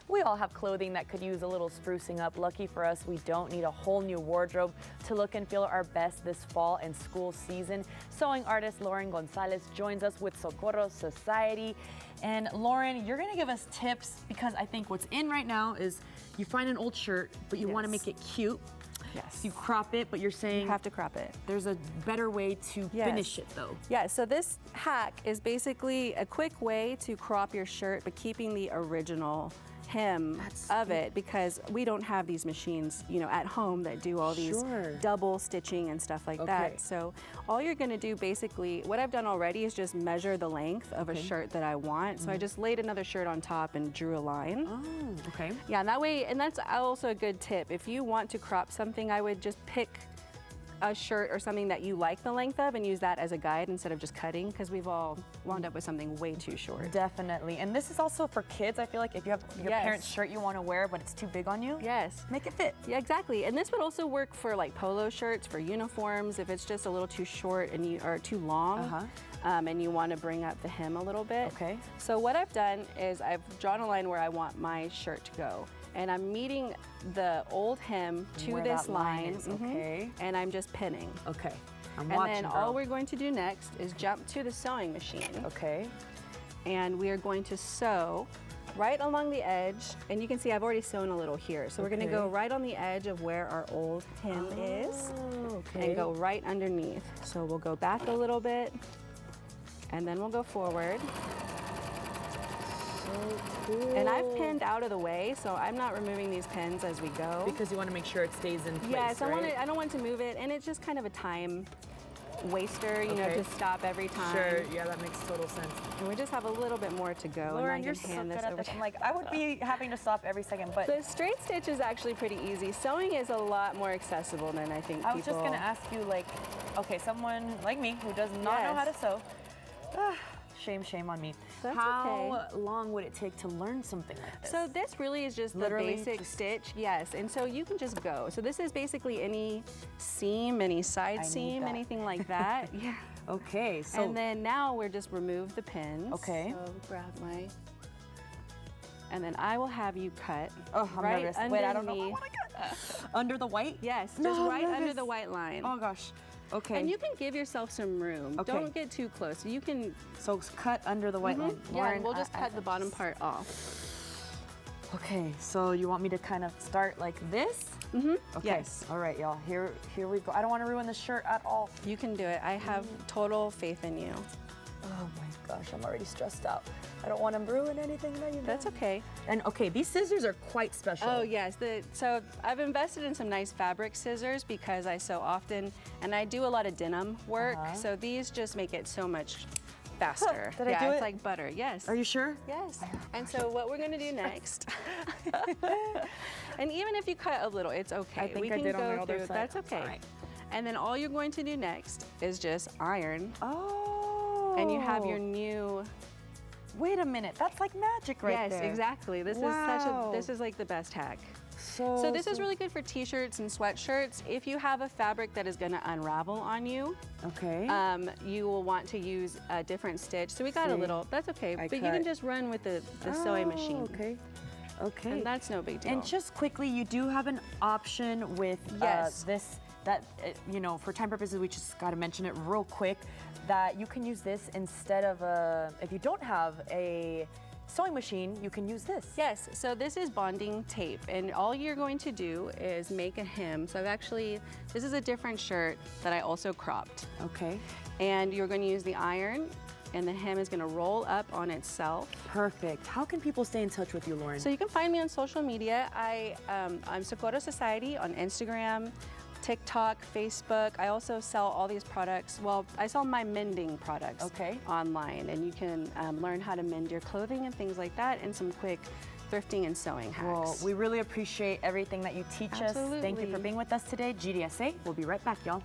We all have clothing that could use a little sprucing up. Lucky for us, we don't need a whole new wardrobe to look and feel our best this fall and school season. Sewing artist Lauren Gonzalez joins us with Socorro Society. And Lauren, you're gonna give us tips because I think what's in right now is you find an old shirt, but you wanna make it cute. Yes. You crop it, but you're saying you have to crop it. There's a better way to finish it though. Yeah, so this hack is basically a quick way to crop your shirt, but keeping the original hem of it, because we don't have these machines, you know, at home that do all these double stitching and stuff like that. So all you're gonna do basically, what I've done already is just measure the length of a shirt that I want. So I just laid another shirt on top and drew a line. Oh, okay. Yeah, and that way, and that's also a good tip. If you want to crop something, I would just pick a shirt or something that you like the length of and use that as a guide instead of just cutting, because we've all wound up with something way too short. Definitely. And this is also for kids. I feel like if you have your parents' shirt you want to wear but it's too big on you, make it fit. Yeah, exactly. And this would also work for like polo shirts, for uniforms, if it's just a little too short and you are too long. And you want to bring up the hem a little bit. Okay. So what I've done is I've drawn a line where I want my shirt to go. And I'm meeting the old hem to this line. Okay. And I'm just pinning. Okay. I'm watching, and then all we're going to do next is jump to the sewing machine. Okay. And we are going to sew right along the edge. And you can see I've already sewn a little here. So we're going to go right on the edge of where our old hem is. And go right underneath. So we'll go back a little bit. And then we'll go forward. So cool. And I've pinned out of the way, so I'm not removing these pins as we go. Because you want to make sure it stays in place, yes, I don't want to move it, and it's just kind of a time waster, you know, to stop every time. Sure, yeah, that makes total sense. And we just have a little bit more to go. Lauren, you're so good at this. I'm like, I would be having to stop every second, but the straight stitch is actually pretty easy. Sewing is a lot more accessible than I think people. I was just gonna ask you, like, okay, someone like me who does not know how to sew. Shame on me. That's How long would it take to learn something like this? So this really is just the basic stitch, yes. And so you can just go. So this is basically any seam, any side seam, anything like that. Yeah. Okay. So and then now we're just remove the pins. Okay. So grab my, and then I will have you cut. Oh, I'm right nervous. underneath. Wait, I don't know what I want to cut. Under the white? Yes, just right under the white line. Oh gosh. Okay. And you can give yourself some room. Okay. Don't get too close. You can. So cut under the white line. Yeah, and we'll just cut the bottom part off. Okay, so you want me to kind of start like this? Okay. Yes. All right, y'all. Here we go. I don't want to ruin the shirt at all. You can do it. I have total faith in you. Oh my gosh, I'm already stressed out. I don't want to ruin anything that you've That's okay. And okay, these scissors are quite special. Oh yes, so I've invested in some nice fabric scissors because I sew often, and I do a lot of denim work, so these just make it so much faster. Did I do it? It's like butter, yes. Are you sure? Yes. And so what we're gonna do next, and even if you cut a little, it's okay. I think we I can did go on the other through, side. that's okay. Right. And then all you're going to do next is just iron. Oh. And you have your new. Wait a minute, that's like magic right there. Yes, exactly. This is this is like the best hack. So this is really good for t-shirts and sweatshirts. If you have a fabric that is going to unravel on you, you will want to use a different stitch. So we got a little, that's okay, but you can just run with the sewing machine. Okay. And that's no big deal. And just quickly, you do have an option with this, you know, for time purposes, we just got to mention it real quick, that you can use this instead of if you don't have a sewing machine, you can use this. Yes, so this is bonding tape, and all you're going to do is make a hem. So this is a different shirt that I also cropped. Okay. And you're going to use the iron, and the hem is going to roll up on itself. Perfect. How can people stay in touch with you, Lauren? So you can find me on social media. I'm Socorro Society on Instagram, TikTok, Facebook. I also sell all these products. Well, I sell my mending products online, and you can learn how to mend your clothing and things like that, and some quick thrifting and sewing hacks. Well, we really appreciate everything that you teach us. Thank you for being with us today. GDSA, we'll be right back, y'all.